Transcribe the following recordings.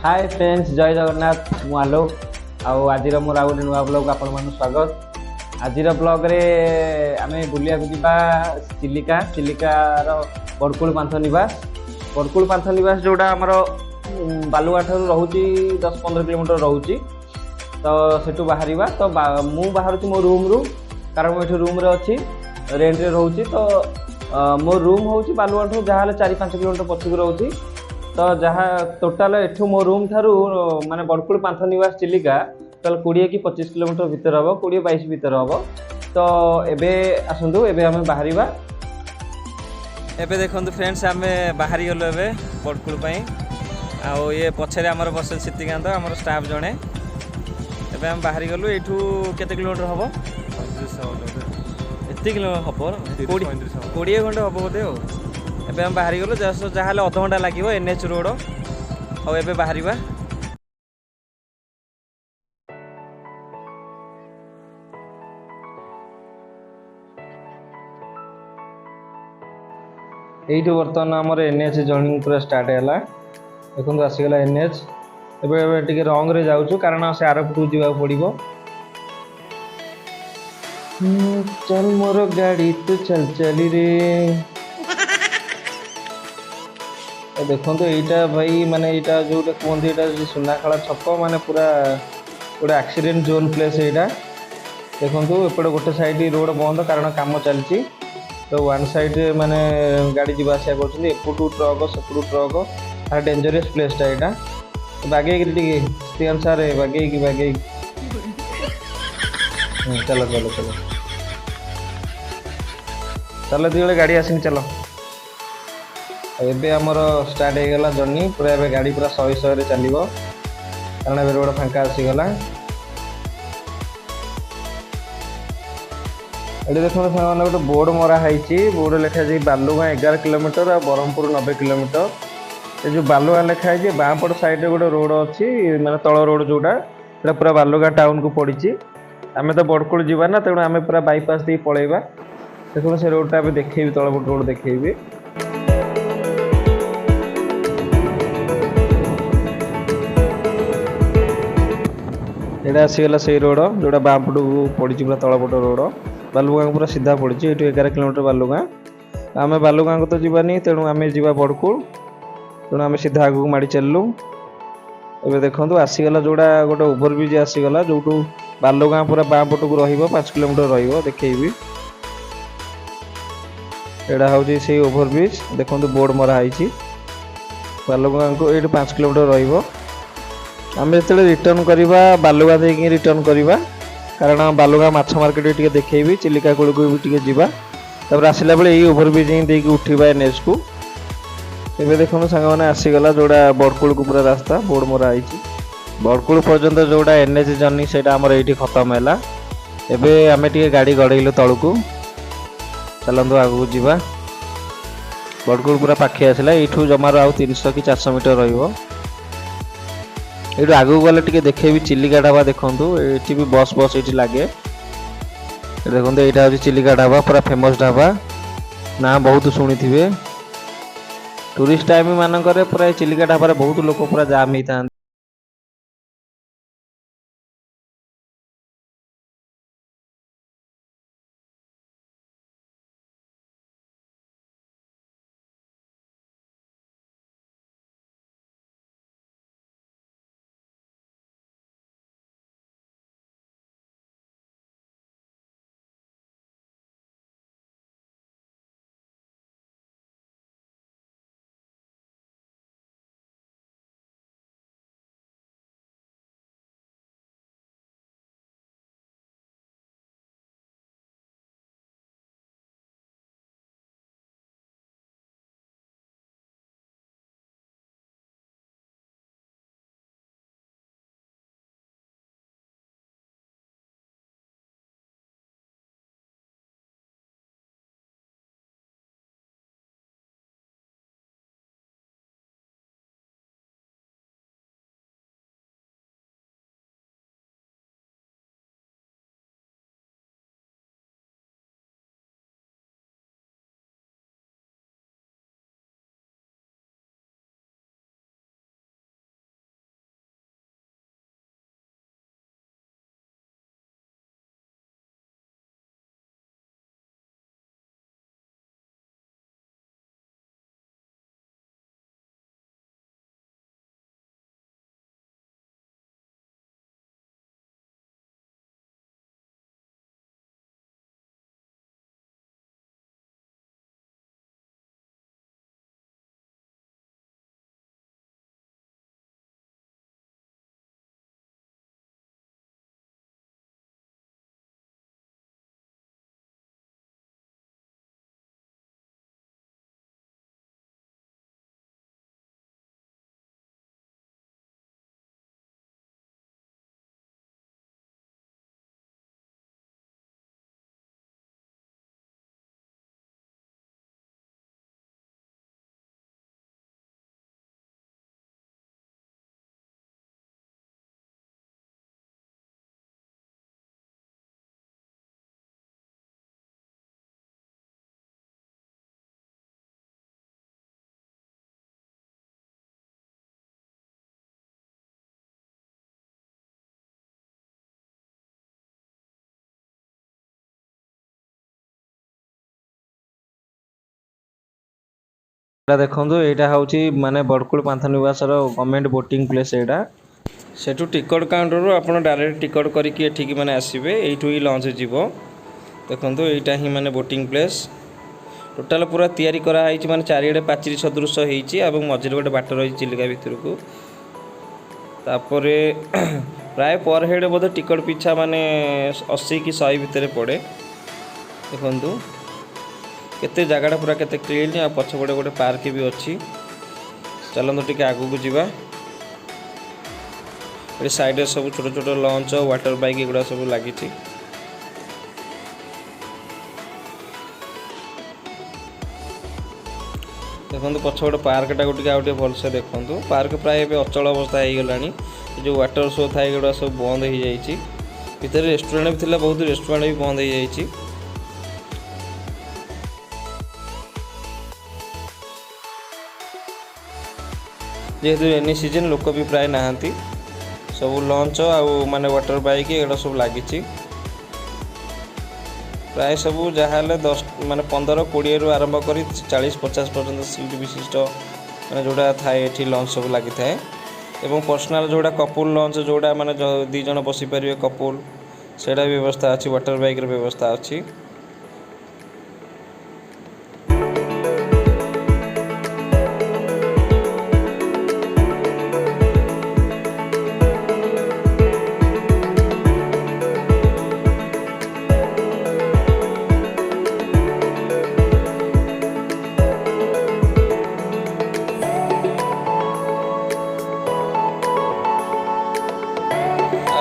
Hi friends जय जगन्नाथ मु आलोक आज मोर आ गोटे नुआ ब्लॉग आपण मानू स्वागत। आज ब्लॉग रे आमे बुलिया जीवा चिलिका चिलिकार बड़कुल पांथ निवास। बड़कुल पांथ निवास जोड़ा आमर बालुगाठ रोचे 10-15 किलोमीटर रोचे। तो सेठू बाहर तो मु बाहर मो रूम रु कारण मुझे रूम रे अच्छी रेंट रे रोचे। तो मो रूम हूँ बालुगाठ जहाँ 4-5 किलोमीटर पछक रोचे। तो जहाँ टोटाल एठू मो रूम थारू माने बड़कुल पांथ निवास चिलिका टोटाल 20 कि 25 किलोमीटर भितर हम 20-22 भितर हम। तो एबे आसतु एबे आम बाहर एबे देखंतु फ्रेंड्स आमे बाहरी गलो एबे बड़कुल पई आ ये पछरे हमर बसल सिद्धिकांत हमर स्टाफ जणे एबे हम बाहरी गलो एठू केते किलोमीटर हबो 35 एति किलोमीटर हबो 20 घंटा हबो बोधे हो। एबे हम बाहरी गलो जस्ट जहाँ अध घंटा लागिवो एनएच रोड हो एबे बाहरीबा। यही बर्तमान आमर एनएच जर्नी पूरा स्टार्ट है। देखो आसीगला एनएच एबे टिके रंग रे जाऊँ कारण से आरपटू जावा पड़ो। चल मोर गाड़ी तू चल चली रे। देखो यहाँ भाई माने यहाँ जो कहते यहाँ सुनाखाला छक माने पूरा गोटे एक्सीडेंट जोन प्लेस यहाँ। देखो एपटे गोटे साइड रोड बंद कारण काम चलती। तो वन साइड माने गाड़ी जीवा आसा कर एपटू ट्रक सेपटू ट्रक डेंजरस प्लेसटा यहाँ। बागे अनुसार बागे बागे चलो चलो चलो चलो दी गाड़ी आसनी चलो। एबे आमर स्टार्ट हो गला जर्नी पूरा एबे गाड़ी पूरा 100 चलो कारण एबे रोड फांका आसीगला। ये देखो सामान गोटे बोर्ड मरा है बोर्ड लिखा जाए बालुगाँ 11 किलोमीटर और ब्रह्मपुर 90 किलोमीटर। ये जो बालुगाँ लिखा है बाँपट साइड गोटे रोड अच्छी माने तल रोड जोड़ा पूरा बालुगाँ टाउन को पड़ी। आम तो बड़कुल जीवा ना तेणु आम पूरा बाईपास दे पलैबा। देखो से रोडटा देखेबी तलपट रोड देखेबी। यहाँ आसीगला से रोड जोड़ा बाँपट को पड़ी पूरा तलपट रोड बालुगाँ पूरा सीधा पड़ी ये 11 किलोमीटर बालुगाँ। आम बालुगाँ को तो जीवानी तेणु आम जा बड़कुल तेणु आम सीधा आगे माड़ी चलू। एबे देखो आसीगला जोड़ा गोटे ओभरब्रिज आसीगला जो बालुगाँ पूरा बाँपट को रही 5 किलोमीटर रही। यहाँ हूँ से ओभरब्रिज देखो बोर्ड मराई बालुगाँ को ये 5 किलोमीटर रही। आम जो रिटर्न करवा बालुगाँ देकी रिटर्न करवा कारण बालुगाँ माछ मार्केट टे देखेबी चिलिका कूल को भी जीवा तापर आसला बेले यही ओभरब्रिज ही उठा एनएच को। एबे देखो सांग मैंने आसीगला जोड़ा बड़कुल को पूरा रास्ता बोर्ड मराई बड़कुल पर्यंत जोड़ा एनएच जर्नी से आमर ये खत्म है। एबे आम टे गाड़ी गड़ेलु तलू को चलतु आगू जीवा बड़कुल पूरा पाखे आसला यू जमार आउ 300 कि 400 मीटर रही। आगू गले टिके देखेबी चिलिका ढाबा देखूँ ये भी बस बस ये लगे। देखो यहाँ हूँ चिलिका ढाबा पूरा फेमस ढाबा ना बहुत शुणी थे। टूरिस्ट टाइम मानक पूरा चिलिका ढाबा बहुत लोग पूरा जाम होता। ଦେଖନ୍ତୁ ଏଇଟା ହେଉଛି ମାନେ ବଡ଼କୁଳ ପାନ୍ଥନିବାସର ଗଭର୍ଣ୍ଣମେଣ୍ଟ ବୋଟିଂ ପ୍ଲେସ୍। ଏଇଟା ସେଠୁ ଟିକଟ କାଉଣ୍ଟରରୁ ଆପଣ ଡାଇରେକ୍ଟ ଟିକଟ କରିକି ଏଠିକି ମାନେ ଆସିବେ, ଏଇଠୁ ହିଁ ଲଞ୍ଚ ଯିବ। ଦେଖନ୍ତୁ ଏଇଟା ହିଁ ମାନେ ବୋଟିଂ ପ୍ଲେସ୍। ଟୋଟାଲ ପୁରା ତିଆରି କରାହେଇଛି, ମାନେ ଚାରିଆଡ଼େ ପାଚିରି ସଦୃଶ ହେଇଛି ଏବଂ ମଝିରେ ଗୋଟେ ବାଟ ରହିଛି ଚିଲିକା ଭିତରକୁ। ତାପରେ ପ୍ରାୟ ପର ହେଡ଼ ବୋଧେ ଟିକଟ ପିଛା ମାନେ 80 କି 100 ଭିତରେ ପଡ଼େ। ଦେଖନ୍ତୁ କେତେ ଜାଗାଟା ପୁରା କେତେ କ୍ଲିନ୍, ଆଉ ପଛପଟେ ଗୋଟେ ପାର୍କ ବି ଅଛି। ଚାଲନ୍ତୁ ଟିକେ ଆଗକୁ ଯିବା। ଏଠି ସାଇଡ଼ରେ ସବୁ ଛୋଟ ଛୋଟ ଲଞ୍ଚ, ୱାଟର ବାଇକ୍ ଏଗୁଡ଼ା ସବୁ ଲାଗିଛି। ଦେଖନ୍ତୁ ପଛପଟେ ପାର୍କଟାକୁ ଟିକେ ଆଉ ଟିକେ ଭଲସେ ଦେଖନ୍ତୁ। ପାର୍କ ପ୍ରାୟ ଏବେ ଅଚଳ ଅବସ୍ଥା ହେଇଗଲାଣି। ଏ ଯେଉଁ ୱାଟର ଶୋ ଥାଏ ଏଗୁଡ଼ା ସବୁ ବନ୍ଦ ହେଇଯାଇଛି। ଭିତରେ ରେଷ୍ଟୁରାଣ୍ଟ ବି ଥିଲା, ବହୁତ ରେଷ୍ଟୁରାଣ୍ଟ ବି ବନ୍ଦ ହେଇଯାଇଛି। ଯେହେତୁ ରେନି ସିଜନ୍ ଲୋକ ବି ପ୍ରାୟ ନାହାନ୍ତି, ସବୁ ଲଞ୍ଚ ଆଉ ମାନେ ୱାଟର ବାଇକ୍ ଏଗୁଡ଼ା ସବୁ ଲାଗିଛି। ପ୍ରାୟ ସବୁ ଯାହାହେଲେ 10 ମାନେ 15-20ରୁ ଆରମ୍ଭ କରି 40-50 ପର୍ଯ୍ୟନ୍ତ ସିଟ୍ ବିଶିଷ୍ଟ ମାନେ ଯେଉଁଟା ଥାଏ ଏଠି ଲଞ୍ଚ ସବୁ ଲାଗିଥାଏ। ଏବଂ ପର୍ସନାଲ ଯେଉଁଟା କପୁଲ୍ ଲଞ୍ଚ, ଯେଉଁଟା ମାନେ 2 ଜଣ ବସିପାରିବେ କପୁଲ୍, ସେଇଟା ବି ବ୍ୟବସ୍ଥା ଅଛି। ୱାଟର ବାଇକ୍ର ବ୍ୟବସ୍ଥା ଅଛି।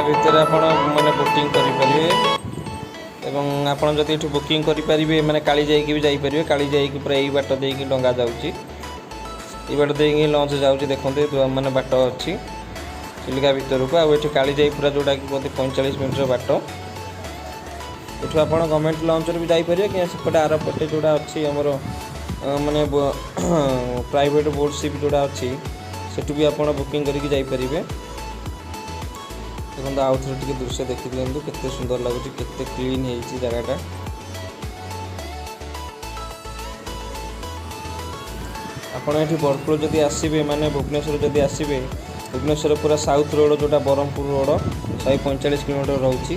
ଭିତରେ ଆପଣ ମାନେ ବୋଟିଂ କରିପାରିବେ ଏବଂ ଆପଣ ଯଦି ଏଠୁ ବୁକିଂ କରିପାରିବେ ମାନେ କାଳି ଯାଇକି ବି ଯାଇପାରିବେ। କାଳି ଯାଇକି ପୁରା ଏଇ ବାଟ ଦେଇକି ଡଙ୍ଗା ଯାଉଛି, ଏଇ ବାଟ ଦେଇକି ଲଞ୍ଚ ଯାଉଛି। ଦେଖନ୍ତୁ ମାନେ ବାଟ ଅଛି ଚିଲିକା ଭିତରକୁ। ଆଉ ଏଠି କାଳି ଯାଇ ପୁରା ଯେଉଁଟାକି ବୋଧେ 45 ମିନିଟ୍ର ବାଟ। ଏଠୁ ଆପଣ ଗଭର୍ଣ୍ଣମେଣ୍ଟ ଲଞ୍ଚରେ ବି ଯାଇପାରିବେ, କି ସେପଟେ ଆର ପଟେ ଯେଉଁଟା ଅଛି ଆମର ମାନେ ପ୍ରାଇଭେଟ୍ ବୋଟ୍ ସିପ୍ ଯେଉଁଟା ଅଛି, ସେଠୁ ବି ଆପଣ ବୁକିଂ କରିକି ଯାଇପାରିବେ। ଦେଖନ୍ତୁ ଆଉ ଥରେ ଟିକେ ଦୃଶ୍ୟ ଦେଖିଦିଅନ୍ତୁ, କେତେ ସୁନ୍ଦର ଲାଗୁଛି, କେତେ କ୍ଲିନ୍ ହେଇଛି ଜାଗାଟା। ଆପଣ ଏଠି ବଡ଼କୁଳ ଯଦି ଆସିବେ, ମାନେ ଭୁବନେଶ୍ୱର ଯଦି ଆସିବେ, ଭୁବନେଶ୍ୱର ପୁରା ସାଉଥ୍ ରୋଡ଼ ଯେଉଁଟା ବ୍ରହ୍ମପୁର ରୋଡ଼ 145 କିଲୋମିଟର ରହୁଛି।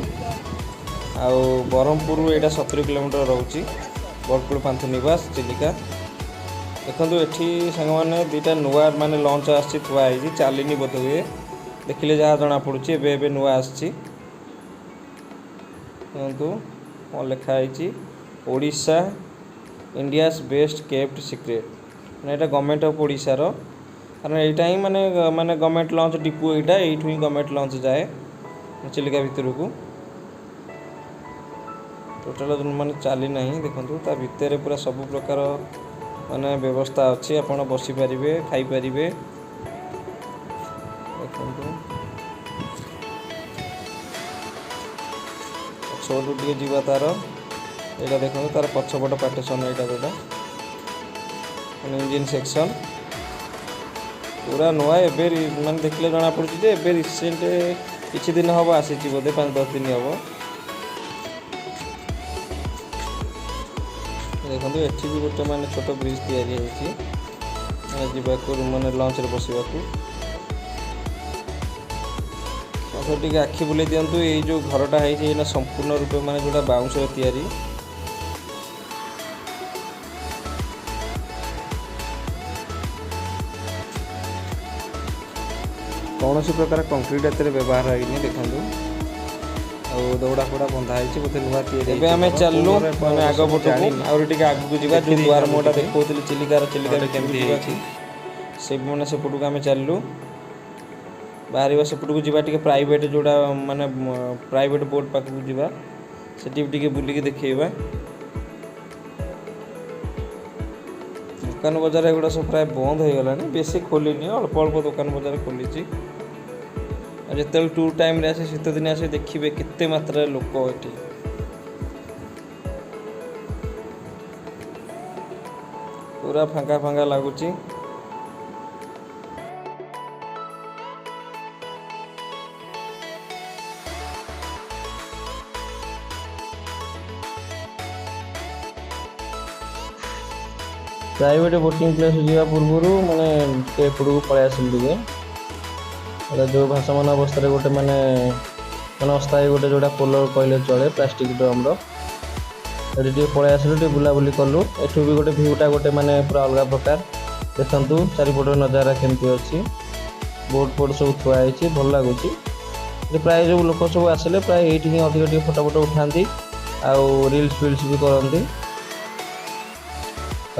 ଆଉ ବ୍ରହ୍ମପୁରରୁ ଏଇଟା 70 କିଲୋମିଟର ରହୁଛି। ବଡ଼କୁଳ ପାନ୍ଥନିବାସ ଚିଲିକା। ଦେଖନ୍ତୁ ଏଠି ସାଙ୍ଗମାନେ 2ଟା ନୂଆ ମାନେ ଲଞ୍ଚ ଆସିଛି, ଥୁଆ ହେଇଛି, ଚାଲିନି ବୋଧହୁଏ, ଦେଖିଲେ ଯାହା ଜଣାପଡ଼ୁଛି। ଏବେ ନୂଆ ଆସିଛି। ଦେଖନ୍ତୁ କ'ଣ ଲେଖା ହେଇଛି, Odisha India's best kept secret. ମାନେ ଏଇଟା ଗଭର୍ଣ୍ଣମେଣ୍ଟ ଅଫ୍ ଓଡ଼ିଶାର, କାରଣ ଏଇଟା ହିଁ ମାନେ ଗଭର୍ଣ୍ଣମେଣ୍ଟ ଲଞ୍ଚ ଡିପୋ। ଏଇଠୁ ହିଁ ଗଭର୍ଣ୍ଣମେଣ୍ଟ ଲଞ୍ଚ ଯାଏ ଚିଲିକା ଭିତରକୁ। ଟୋଟାଲ ମାନେ ଚାଲି ନାହିଁ। ଦେଖନ୍ତୁ ତା ଭିତରେ ପୁରା ସବୁ ପ୍ରକାର ମାନେ ବ୍ୟବସ୍ଥା ଅଛି, ଆପଣ ବସିପାରିବେ, ଖାଇପାରିବେ। ଦେଖନ୍ତୁ ପଛପଟୁ ଟିକେ ଯିବା ତାର, ଏଇଟା ଦେଖନ୍ତୁ ତାର ପଛପଟ ପାର୍ଟିସନ୍, ଏଇଟା ଯେଉଁଟା ମାନେ ଇଞ୍ଜିନ୍ ସେକ୍ସନ୍ ପୁରା ନୂଆ। ଏବେ ମାନେ ଦେଖିଲେ ଜଣାପଡ଼ୁଛି ଯେ ଏବେ ରିସେଣ୍ଟ କିଛି ଦିନ ହେବ ଆସିଛି, ବୋଧେ 5-10 ଦିନ ହେବ। ଦେଖନ୍ତୁ ଏଠି ବି ଗୋଟେ ମାନେ ଛୋଟ ବ୍ରିଜ୍ ତିଆରି ହେଇଛି ମାନେ ଯିବାକୁ, ମାନେ ଲଞ୍ଚରେ ବସିବାକୁ। ଟିକେ ଆଖି ବୁଲେଇ ଦିଅନ୍ତୁ। ଏଇ ଯେଉଁ ଘରଟା ହେଇଛି ଏଇନା ସମ୍ପୂର୍ଣ୍ଣ ରୂପେ ମାନେ ଯେଉଁଟା ବାଉଁଶରେ ତିଆରି। କୌଣସି ପ୍ରକାର କଂକ୍ରିଟ୍ ଏଥିରେ ବ୍ୟବହାର ହେଇନି। ଦେଖନ୍ତୁ ଆଉ ଦୌଡ଼ା ଫୌଡ଼ା ବନ୍ଧା ହେଇଛି, ବୋଧେ ନୂଆ ତିଆରି। ଏବେ ଆମେ ଚାଲିଲୁ ମାନେ ଆଗ ପଟକୁ, ଆହୁରି ଟିକେ ଆଗକୁ ଯିବା। ଯେଉଁ ଦୁଆର ମୁହଁଟା ଦେଖାଉଥିଲି ଚିଲିକା କେମିତି ହେଇଛି, ମାନେ ସେପଟକୁ ଆମେ ଚାଲିଲୁ। ବାହାରିବା ସେପଟକୁ ଯିବା, ଟିକେ ପ୍ରାଇଭେଟ୍ ଯେଉଁଟା ମାନେ ପ୍ରାଇଭେଟ୍ ବୋଟ୍ ପାଖକୁ ଯିବା, ସେଠି ବି ଟିକେ ବୁଲିକି ଦେଖେଇବା। ଦୋକାନ ବଜାର ଏଗୁଡ଼ା ସବୁ ପ୍ରାୟ ବନ୍ଦ ହେଇଗଲାଣି, ବେଶୀ ଖୋଲିନି, ଅଳ୍ପ ଅଳ୍ପ ଦୋକାନ ବଜାର ଖୋଲିଛି। ଆଉ ଯେତେବେଳେ ଟୁର୍ ଟାଇମ୍ରେ ଆସେ, ଶୀତ ଦିନେ ଆସେ, ଦେଖିବେ କେତେ ମାତ୍ରାରେ ଲୋକ ଏଠି। ପୁରା ଫାଙ୍କା ଫାଙ୍କା ଲାଗୁଛି। प्राइवेट बोटिंग प्लेस जावा पूर्व माने एपड़ को पलि आसिल जो भाषमान अवस्था गोटे माने मैंने अस्थायी गोटे जोटा पोलर कहले चले प्लास्टिक ड्रम्र ये पलि आसलु बुलाबुली कलु एठू भी गोटे भ्यूटा गोटे माने पूरा अलग प्रकार देखु चारिपट नजारा केमती अच्छी बोट फोट सब थुआई भल लगुच प्राय जो लोक सब आसिले प्राय ये अधिक फोटो फोटो उठाती आउ रिल्स फिल्स भी करती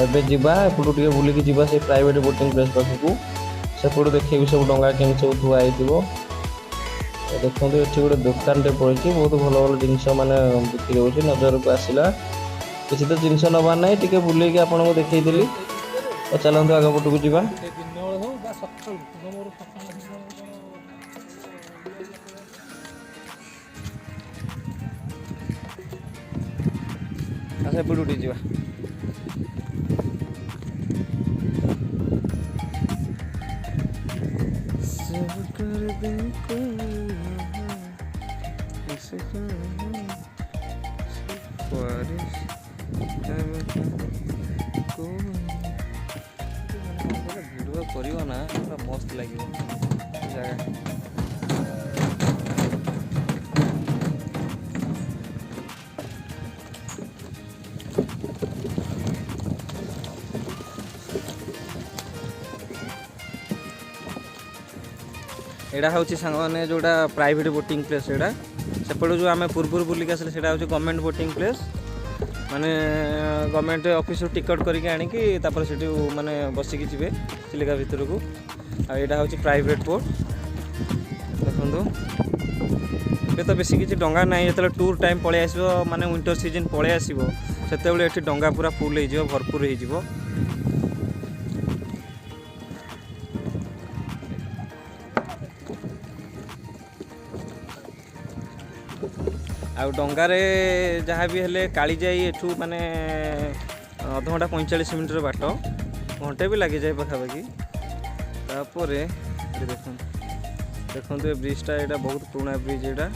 एबे जीवा एपटू टे बुलिकी जीवा से प्राइवेट बोटिंग प्लेस पाखक सेपटू देखिए सब डंगा केमी सब थुआई देखो ये गोटे दुकान टे पड़ी बहुत भल भल जिनस मैंने बिक्री हो नजर को आसला किसी तो जिनस नबार ना टे बुलेकी आपको देखी तो चलते आग पटक जावा सेपटू उठी जावा भिडियो कर ना पूरा मस्त लगे जगह एटा हूँ सांग मैंने जोड़ा प्राइवेट बोटिंग प्लेस एटा सेपटे जो आम पूर्व बुलिक आसे हूँ गवर्नमेंट बोटिंग प्लेस माने गवर्नमेंट ऑफिस टिकट करके आनिकी तापर से माने बसिकी जी चिलिका भितर को आटा हूँ प्राइवेट बोट देखो ये तो बेसी किसी डंगा ना जो टूर टाइम पलि आस माने विंटर सीजन पलि आसो से डंगा पूरा फुल हो भरपूर हो आ डंगारे जहाँ भी हेले काली जाई एठू माने अध घंटा 45 मिनट बाट घंटे भी लगी जाए पाखापाखि तापर देखो ये ब्रिजटा यहाँ बहुत पुराना ब्रिज यहाँ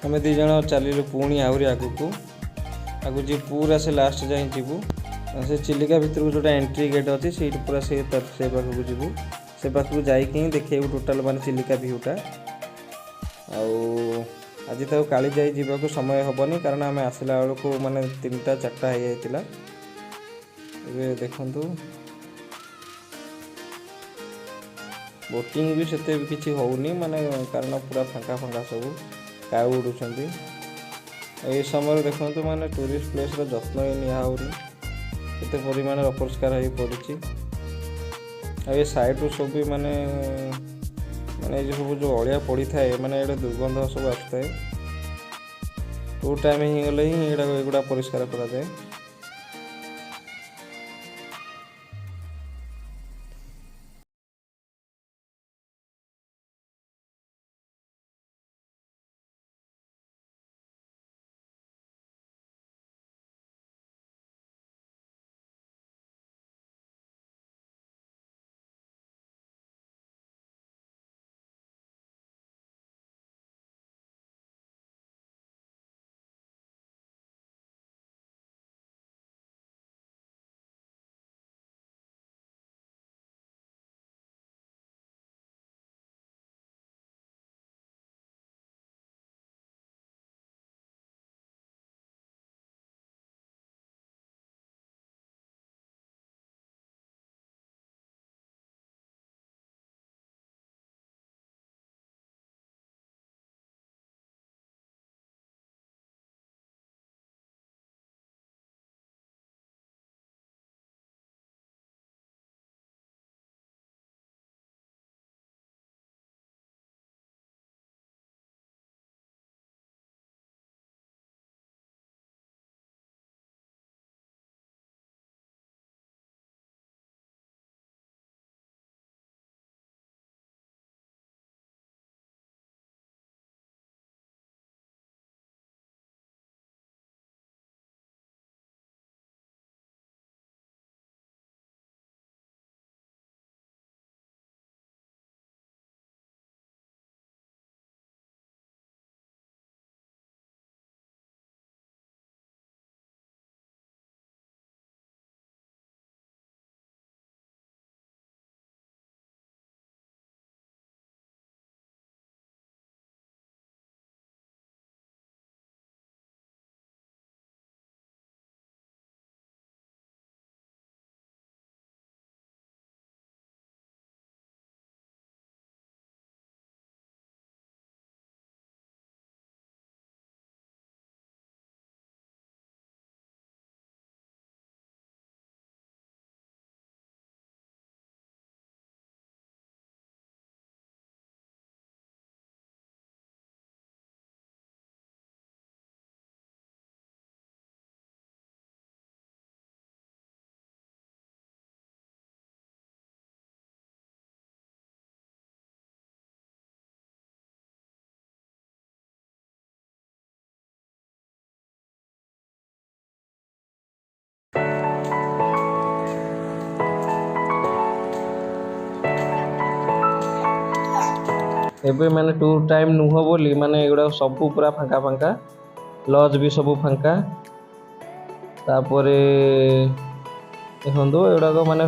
आम दी जन चलू पुणी आहरी आगू जी पूरा से लास्ट जाए जीवु से चिलिका भितर को जोटा एंट्री गेट अच्छी से पूरा से पाखक जीवु से पाखक जाकि देखिए टोटाल मान चिलिका भ्यूटा आज तो काली जाई जीवा समय हेनी कारण आम आसला बेलू माने 3टा 4टा हो जाता देखु बोटिंग भी सेते किसी होनी माने कारण पूरा फांका फांका सब काऊ उड़ुंट ये समय देखो माने टूरिस्ट प्लेस जत्न निआनी केते परिमाण अपरिष्कार हो पड़ी ये साइड सब भी माने माने जो सब जो अलिया पड़ी थाए माने ये दुर्गंध सब आसता है टूर टाइम ही गले ही एगुड़ा परिष्कार करा जाए। एबे माने टूर टाइम नुह बोली माने एगुड़ा सब पूरा फांका फांका लॉज भी सब फांका तापरे देखो एगुड़ाक माने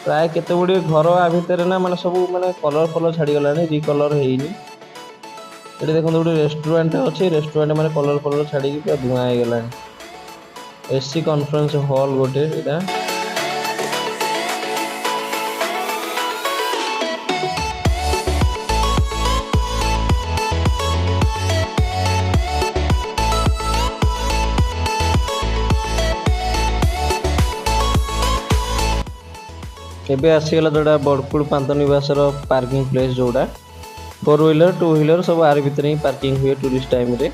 प्राय केते गुड़ी घर आ भितर ना माने सब माने कलर फलर छाड़ी गलानी रिकलर हेनी ये देखो गोटे रेस्टोरेंट अच्छे रेस्टोरेंट माने कलर फलर छाड़ी पूरा धुआं हो गलानी एसी कॉन्फ्रेंस हॉल गोटे एटा एबे आसीगला जोड़ा बड़कुड़ पांतनिवासर पार्किंग प्लेस जोड़ा 4 व्हीलर 2 व्हीलर सब आर भितर ही पार्किंग हुए टूरिस्ट टाइम रे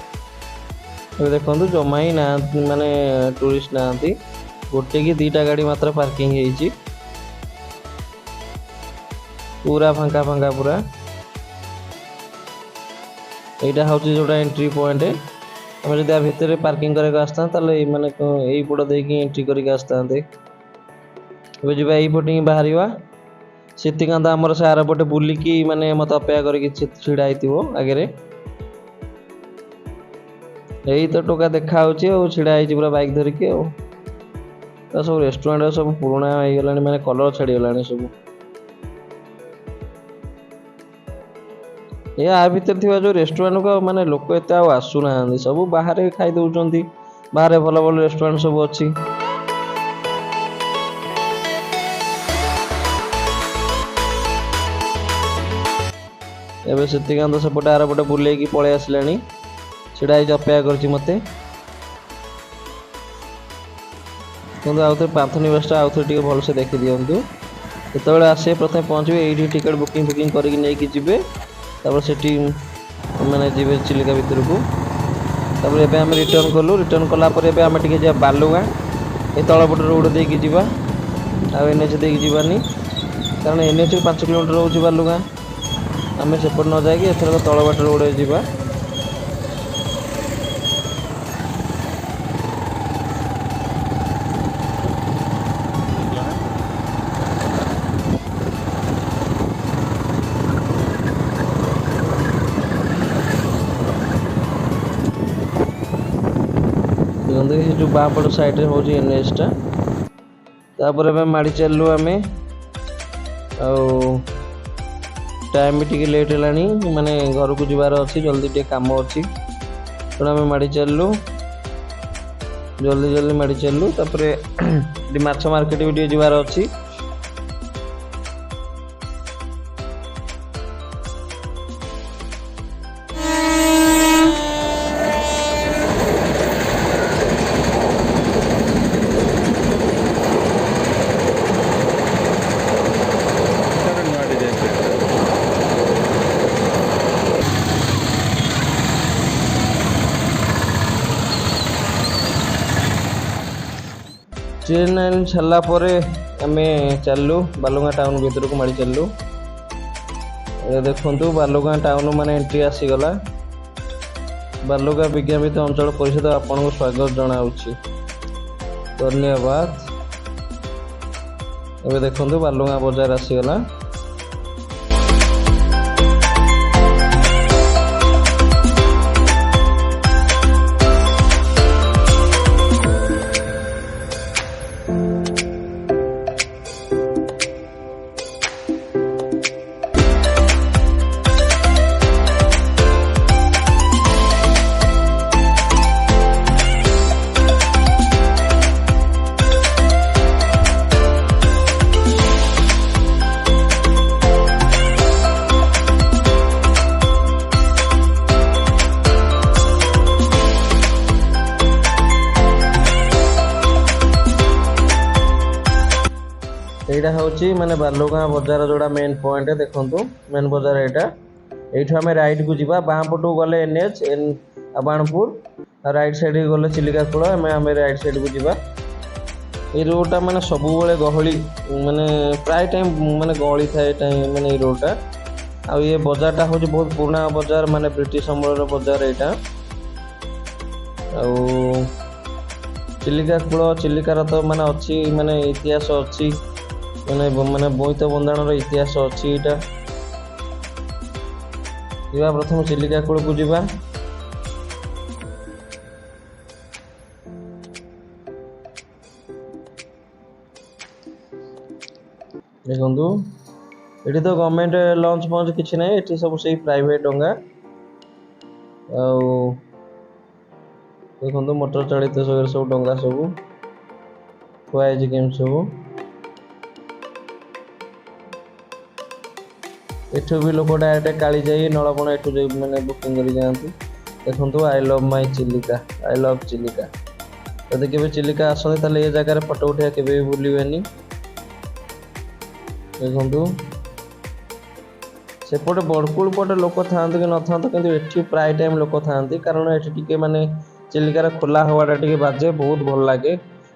देखो जमा ही ना माने टूरिस्ट ना गोटे कि 2टा गाड़ी मात्र पार्किंग है पूरा फांका फांका पूरा यहाँ हूँ जोटा एंट्री पॉइंट आम जब भितर पार्किंग करके आसता माने यही पट देकी एंट्री करके आसता ए जी पटे ही बाहर सीतिकांत आमर से आर पटे बुलिकी माने मत अपेक्षा करके छिड़ा आगे यही तो टोका देखा छिड़ा पूरा बाइक धरिकी सब रेस्टोरेंट सब पुराना हो गला माने कलर छाड़ी गला सब या भितर थी जो रेस्टोरेंट को माने लोक एत आसुना सब बाहर खाई दौरान बाहर भल भल रेस्टोरेंट सब अच्छी एबे सीतिकांत सेपटे आर पटे बुलेकी पलि आसला छिड़ा अपेक्षा कर आउ थे पांथनिवासटा आउ थे भलसे देखी दिंतु जो आसे प्रथम पहुँचे ये टिकट बुकिंग फुकिंग करके नहीं जी से मैंने जी चिलिका भितर को आम रिटर्न कलु रिटर्न कलापर आम टे जा बालुगाँ ये तलपट रोड देकी जीवा एनएच देकी जीवानी कारण एनएच 5 किलोमीटर रोचे बालुगाँ आम सेपट न जाकि एथर तलबाट रोड जीवा जो बापट साइड हूँ एनएचटा माड़ी चलू आम टाइम भी टी लेट है माने घर को जीवार अच्छी जल्दी टे काम अच्छी तेणु आम माड़ी चलू जल्दी जल्दी माड़ी चलू तापर माछ मार्केट भी टे जीवार अच्छी ट्रेन लाइन छाला आम चलू बालुगाँ टाउन भीतर को माड़ी चलू देखु बालुगाँ टाउन माने एंट्री आसीगला बालुगाँ विज्ञापित अंचल परिषद आपन को स्वागत जनाऊँगी धन्यवाद। ए देखु बालुगाँ बजार आसीगला यहाँ हूँ माने बालुगाँ बजार जोड़ा मेन पॉइंट देखो मेन बजार यहाँ आम राइट को जीवा बाँ पटू गले एनएच बाणपुर राइट साइड गले चिलिका कूल आम राइट साइड को जीवा ये रोडटा माने सब गहली माने प्राय टाइम माने गहली थाए टाइम माने रोडटा आ ये बजारटा हूँ बहुत पुराना बजार माने ब्रिटिश अमलर बजार यहाँ चिलिका कूल चिलिकार तो माने अच्छी माने इतिहास अच्छी माने माने बोईत बंधाण इतिहास अच्छी यहाँ ଯିବା ପ୍ରଥମେ ଚିଲିକା କୂଳକୁ ଯିବା। ଦେଖନ୍ତୁ ଏଠି ତ ଗଭର୍ଣ୍ଣମେଣ୍ଟ ଲଞ୍ଚ ଫଞ୍ଚ କିଛି ନାହିଁ, ଏଠି ସବୁ ସେଇ ପ୍ରାଇଭେଟ ଡଙ୍ଗା। ଆଉ ଦେଖନ୍ତୁ ମୋଟର ଚାଳିତ ସବୁ ଡଙ୍ଗା ସବୁ ଥୁଆ ହେଇଛି କେମିତି ସବୁ। ଏଠୁ ବି ଲୋକ ଡାଇରେକ୍ଟ କାଳିଜାଇ ନଳବଣ ଏଠୁ ମାନେ ବୁକିଂ କରି ଯାଆନ୍ତି। ଦେଖନ୍ତୁ I love my Chilika, I love Chilika. ଯଦି କେବେ ଚିଲିକା ଆସନ୍ତି ତାହେଲେ ଏ ଜାଗାରେ ଫଟୋ ଉଠେଇବା କେବେ ବି ଭୁଲିବେନି। ଦେଖନ୍ତୁ ସେପଟେ ବଡ଼କୁଳ ପଟେ ଲୋକ ଥାଆନ୍ତୁ କି ନଥାନ୍ତୁ, କିନ୍ତୁ ଏଠି ପ୍ରାୟ ଟାଇମ୍ ଲୋକ ଥାଆନ୍ତି, କାରଣ ଏଠି ଟିକେ ମାନେ ଚିଲିକାର ଖୋଲା ହାୱାଟା ଟିକେ ବାଜେ, ବହୁତ ଭଲ ଲାଗେ,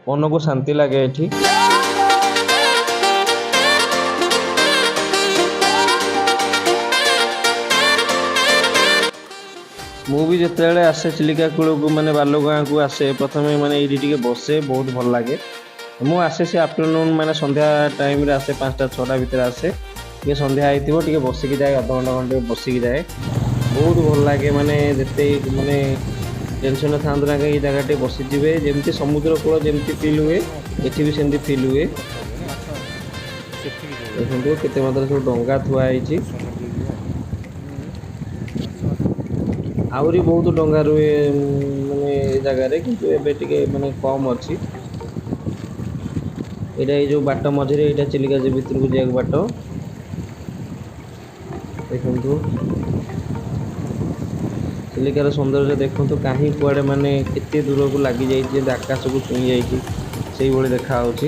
ମନକୁ ଶାନ୍ତି ଲାଗେ ଏଠି। ମୁଁ ବି ଯେତେବେଳେ ଆସେ ଚିଲିକା କୂଳକୁ ମାନେ ବାଲୁଗାଁକୁ ଆସେ, ପ୍ରଥମେ ମାନେ ଏଇଠି ଟିକେ ବସେ, ବହୁତ ଭଲ ଲାଗେ। ମୁଁ ଆସେ ସେ ଆଫ୍ଟରନୁନ୍ ମାନେ ସନ୍ଧ୍ୟା ଟାଇମ୍ରେ ଆସେ, 5ଟା 6ଟା ଭିତରେ ଆସେ। ଟିକେ ସନ୍ଧ୍ୟା ହେଇଥିବ ଟିକେ ବସିକି ଯାଏ, ଅଧଘଣ୍ଟା ଘଣ୍ଟେ ବସିକି ଯାଏ, ବହୁତ ଭଲ ଲାଗେ। ମାନେ ଯେତେ ମାନେ ଟେନସନ୍ ଥାଆନ୍ତୁ ନା ଏଇ ଜାଗା ଟିକେ ବସିଯିବେ, ଯେମିତି ସମୁଦ୍ର କୂଳ ଯେମିତି ଫିଲ୍ ହୁଏ ଏଠି ବି ସେମିତି ଫିଲ୍ ହୁଏ। ଦେଖନ୍ତୁ କେତେ ମାତ୍ରାରେ ସବୁ ଡଙ୍ଗା ଥୁଆ ହେଇଛି। ଆହୁରି ବହୁତ ଡଙ୍ଗା ରୁହେ ମାନେ ଏ ଜାଗାରେ, କିନ୍ତୁ ଏବେ ଟିକେ ମାନେ କମ୍ ଅଛି। ଏଇଟା ଏଇ ଯୋଉ ବାଟ ମଝିରେ ଏଇଟା ଚିଲିକା ଭିତରକୁ ଯିବାକୁ ବାଟ। ଦେଖନ୍ତୁ ଚିଲିକାର ସୌନ୍ଦର୍ଯ୍ୟ ଦେଖନ୍ତୁ, କାହିଁ କୁଆଡ଼େ ମାନେ କେତେ ଦୂରକୁ ଲାଗି ଯାଇଛି, ଯେମିତି ଆକାଶକୁ ଛୁଇଁ ଯାଇଛି ସେଇଭଳି ଦେଖାଯାଉଛି।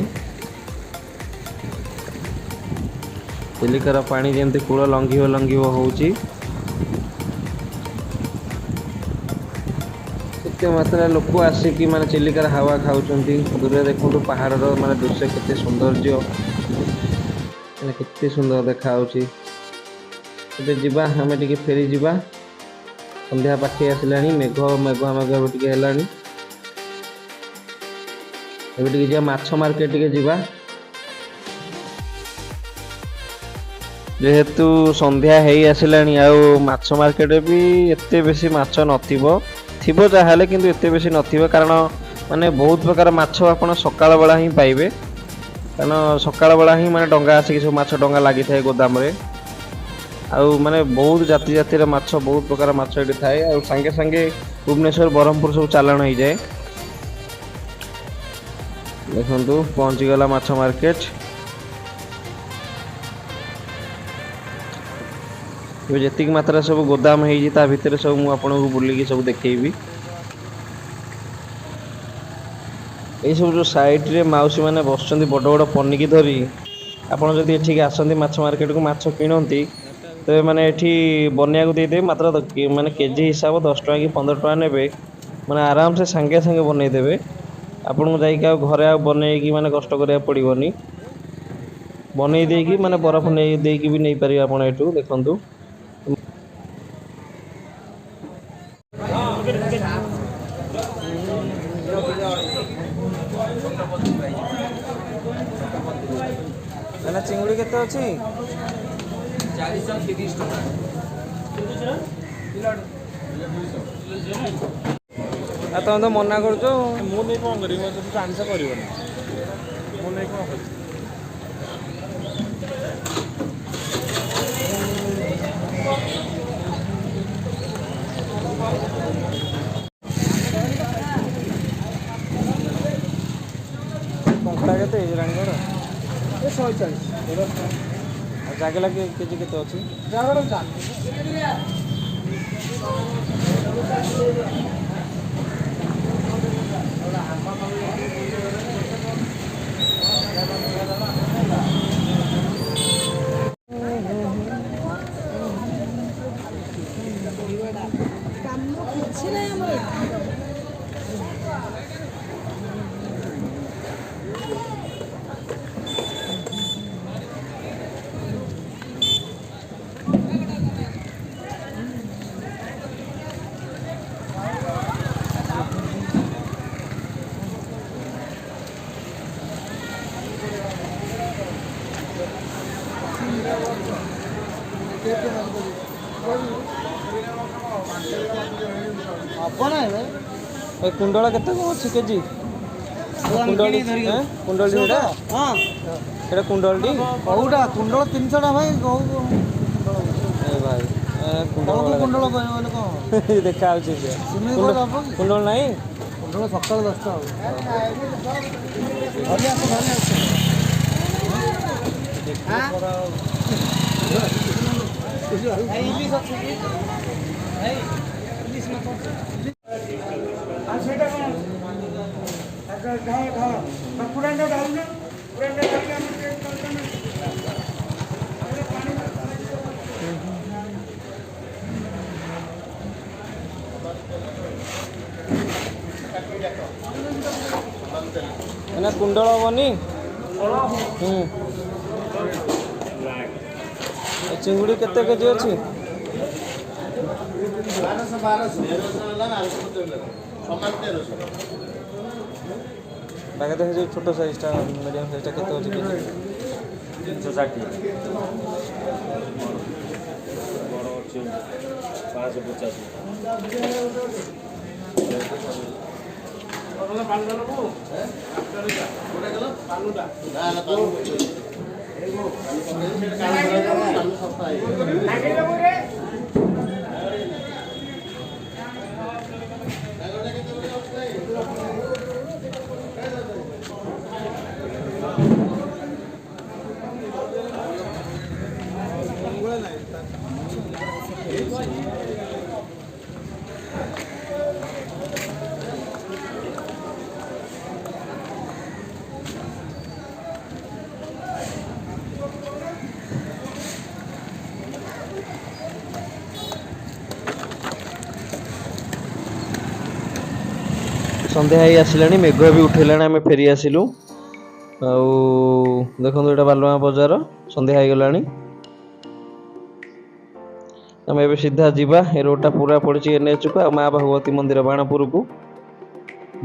ଚିଲିକାର ପାଣି ଯେମିତି କୂଳ ଲଙ୍ଘିବ ଲଙ୍ଘିବ ହଉଛି। କେତେ ମାତ୍ରାରେ ଲୋକ ଆସିକି ମାନେ ଚିଲିକାର ହାୱା ଖାଉଛନ୍ତି। ଦୂରରେ ଦେଖନ୍ତୁ ପାହାଡ଼ର ମାନେ ଦୃଶ୍ୟ କେତେ ସୌନ୍ଦର୍ଯ୍ୟ, ମାନେ କେତେ ସୁନ୍ଦର ଦେଖାଯାଉଛି। ଏବେ ଯିବା, ଆମେ ଟିକେ ଫେରି ଯିବା, ସନ୍ଧ୍ୟା ପାଖେଇ ଆସିଲାଣି, ମେଘୁଆ ଏବେ ଟିକେ ହେଲାଣି। ଏବେ ଟିକେ ଯିବା ମାଛ ମାର୍କେଟ ଟିକେ ଯିବା। ଯେହେତୁ ସନ୍ଧ୍ୟା ହେଇ ଆସିଲାଣି, ଆଉ ମାଛ ମାର୍କେଟରେ ବି ଏତେ ବେଶୀ ମାଛ ନଥିବ, ଥିବ ଯାହାହେଲେ କିନ୍ତୁ ଏତେ ବେଶୀ ନଥିବ, କାରଣ ମାନେ ବହୁତ ପ୍ରକାର ମାଛ ଆପଣ ସକାଳ ବେଳା ହିଁ ପାଇବେ। କାରଣ ସକାଳ ବେଳା ହିଁ ମାନେ ଡଙ୍ଗା ଆସିକି ସବୁ ମାଛ ଡଙ୍ଗା ଲାଗିଥାଏ ଗୋଦାମରେ। ଆଉ ମାନେ ବହୁତ ଜାତି ଜାତିର ମାଛ, ବହୁତ ପ୍ରକାର ମାଛ ଏଠି ଥାଏ। ଆଉ ସାଙ୍ଗେ ସାଙ୍ଗେ ଭୁବନେଶ୍ୱର ବ୍ରହ୍ମପୁର ସବୁ ଚାଲାଣ ହେଇଯାଏ। ଦେଖନ୍ତୁ ପହଞ୍ଚିଗଲା ମାଛ ମାର୍କେଟ। ଏବେ ଯେତିକି ମାତ୍ରାରେ ସବୁ ଗୋଦାମ ହେଇଛି ତା ଭିତରେ ସବୁ ମୁଁ ଆପଣଙ୍କୁ ବୁଲିକି ସବୁ ଦେଖେଇବି। ଏଇ ସବୁ ଯୋଉ ସାଇଡରେ ମାଉସୀ ମାନେ ବସୁଛନ୍ତି ବଡ ବଡ ପନିକି ଧରି, ଆପଣ ଯଦି ଏଠିକି ଆସନ୍ତି ମାଛ ମାର୍କେଟକୁ ମାଛ କିଣନ୍ତି, ତେବେ ମାନେ ଏଠି ବନେଇବାକୁ ଦେଇଦେବେ, ମାତ୍ର ମାନେ କେଜି ହିସାବ 10 ଟଙ୍କା କି 15 ଟଙ୍କା ନେବେ। ମାନେ ଆରାମସେ ସାଙ୍ଗେ ସାଙ୍ଗେ ବନେଇଦେବେ। ଆପଣଙ୍କୁ ଯାଇକି ଆଉ ଘରେ ଆଉ ବନେଇକି ମାନେ କଷ୍ଟ କରିବାକୁ ପଡିବନି। ବନେଇ ଦେଇକି ମାନେ ବରଫ ନେଇ ଦେଇକି ବି ନେଇପାରିବେ ଆପଣ ଏଠୁ। ଦେଖନ୍ତୁ ନା ଚିଙ୍ଗୁଡ଼ି କେତେ ଅଛି? 430 ଟଙ୍କା। ଆଉ ତମେ ତ ମନା କରୁଛ। ମୁଁ ନେଇ କଣ କରିବି? ମୋତେ ତ ଆମିଷ କରିବନି, ମୁଁ ନେଇ କଣ କରିବି? କଙ୍କଡ଼ା କେତେ ରାଣୀଗଡ଼? 140। ଆଉ ଜାଗେଲା କେଜି କେତେ ଅଛି? କାମ କିଛି ନାହିଁ ଆମର। ଏ କୁଣ୍ଡଳ କେତେ କ'ଣ ଅଛି କେଜି? କୁଣ୍ଡଳି କୁଣ୍ଡଳି ଏଇଟା ଏଇଟା କୁଣ୍ଡଳଟି କୋଉଟା କୁଣ୍ଡଳ 300 ଟଙ୍କା ଭାଇ କୋଉ ଏ ଭାଇ କୁଣ୍ଡଳ କୁଣ୍ଡଳ କହିବ ବୋଲେ କଣ ଦେଖା ହେଉଛି କୁଣ୍ଡଳ ନାହିଁ କୁଣ୍ଡଳ ସକାଳ 10ଟା ହବ ଏନା କୁଣ୍ଡଳ ହବନି ଚିଙ୍ଗୁଡ଼ି କେତେ କେଜି ଅଛି? ବାଗା ଦେଖ ଯେଉଁ ଛୋଟ ସାଇଜ୍ଟା ମିଡ଼ିୟମ୍ ସାଇଜ୍ଟା କେତେ ଅଛି କେଜି? 360 ବଡ଼ ଅଛି 550 ସନ୍ଧ୍ୟା ହେଇ ଆସିଲାଣି ମେଘ ବି ଉଠେଇଲାଣି ଆମେ ଫେରି ଆସିଲୁ ଆଉ ଦେଖନ୍ତୁ ଏଇଟା ବାଲୁଗାଁ ବଜାର ସନ୍ଧ୍ୟା ହେଇଗଲାଣି ଆମେ ଏବେ ସିଧା ଯିବା ଏ ରୋଡ଼ଟା ପୁରା ପଡ଼ିଛି ଏନ୍ଏଚକୁ ଆଉ ମା ଭଗବତୀ ମନ୍ଦିର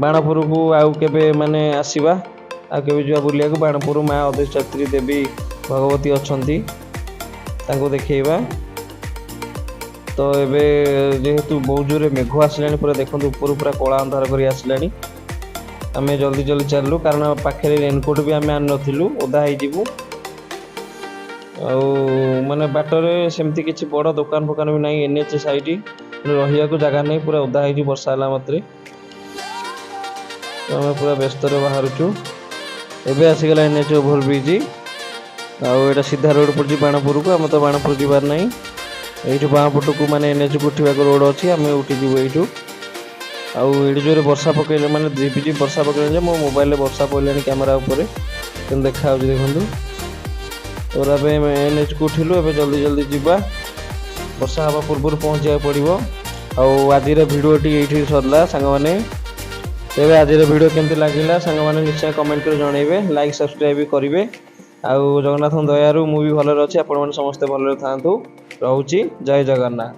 ବାଣପୁରକୁ ଆଉ କେବେ ମାନେ ଆସିବା ଆଉ କେବେ ଯିବା ବୁଲିବାକୁ ବାଣପୁର ମା ଅଧିଷ୍ଠାତ୍ରୀ ଦେବୀ ଭଗବତୀ ଅଛନ୍ତି ତାଙ୍କୁ ଦେଖେଇବା ତ ଏବେ ଯେହେତୁ ବହୁତ ଜୋରରେ ମେଘ ଆସିଲାଣି ପୁରା ଦେଖନ୍ତୁ ଉପରୁ ପୁରା କଳା ଅନ୍ଧାର କରି ଆସିଲାଣି ଆମେ ଜଲ୍ଦି ଜଲ୍ଦି ଚାଲିଲୁ କାରଣ ପାଖରେ ରେନକୋଟ୍ ବି ଆମେ ଆଣିନଥିଲୁ ଓଦା ହେଇଯିବୁ ଆଉ ମାନେ ବାଟରେ ସେମିତି କିଛି ବଡ଼ ଦୋକାନ ଫୋକାନ ବି ନାହିଁ ଏନ୍ଏଚ୍ ସାଇଟ୍ ରହିବାକୁ ଜାଗା ନାହିଁ ପୁରା ଓଦା ହେଇଛି ବର୍ଷା ହେଲା ମାତ୍ରେ ଆମେ ପୁରା ବ୍ୟସ୍ତରେ ବାହାରୁଛୁ ଏବେ ଆସିଗଲା ଏନ୍ଏଚ୍ ଓଭରବ୍ରିଜ୍ ଆଉ ଏଇଟା ସିଧା ରୋଡ଼ ପଡ଼ିଛି ବାଣପୁରକୁ ଆମେ ତ ବାଣପୁର ଯିବାର ନାହିଁ ଏଇଠୁ ବାଁ ପଟକୁ ମାନେ ଏନ୍ଏଚ୍କୁ ଉଠିବାକୁ ରୋଡ଼ ଅଛି ଆମେ ଉଠିଯିବୁ ଏଇଠୁ ଆଉ ଏଇଠି ଜୋରେ ବର୍ଷା ପକେଇଲେ ମାନେ ଝିପିଝିପି ବର୍ଷା ପକେଇଲେ ଯେ ମୋ ମୋବାଇଲରେ ବର୍ଷା ପଡ଼ିଲାଣି କ୍ୟାମେରା ଉପରେ କିନ୍ତୁ ଦେଖାହେଉଛି ଦେଖନ୍ତୁ ତାପରେ ଆମେ ଏନ୍ଏଚ୍କୁ ଉଠିଲୁ ଏବେ ଜଲ୍ଦି ଜଲ୍ଦି ଯିବା ବର୍ଷା ହେବା ପୂର୍ବରୁ ପହଞ୍ଚିବାକୁ ପଡ଼ିବ ଆଉ ଆଜିର ଭିଡ଼ିଓଟି ଏଇଠି ସରିଲା ସାଙ୍ଗମାନେ ତେବେ ଆଜିର ଭିଡ଼ିଓ କେମିତି ଲାଗିଲା ସାଙ୍ଗମାନେ ନିଶ୍ଚୟ କମେଣ୍ଟ କରି ଜଣାଇବେ ଲାଇକ୍ ସବସ୍କ୍ରାଇବ୍ ବି କରିବେ ଆଉ ଜଗନ୍ନାଥଙ୍କ ଦୟାରୁ ମୁଁ ବି ଭଲରେ ଅଛି ଆପଣମାନେ ସମସ୍ତେ ଭଲରେ ଥାଆନ୍ତୁ ରହୁଛି ଜୟ ଜଗନ୍ନାଥ।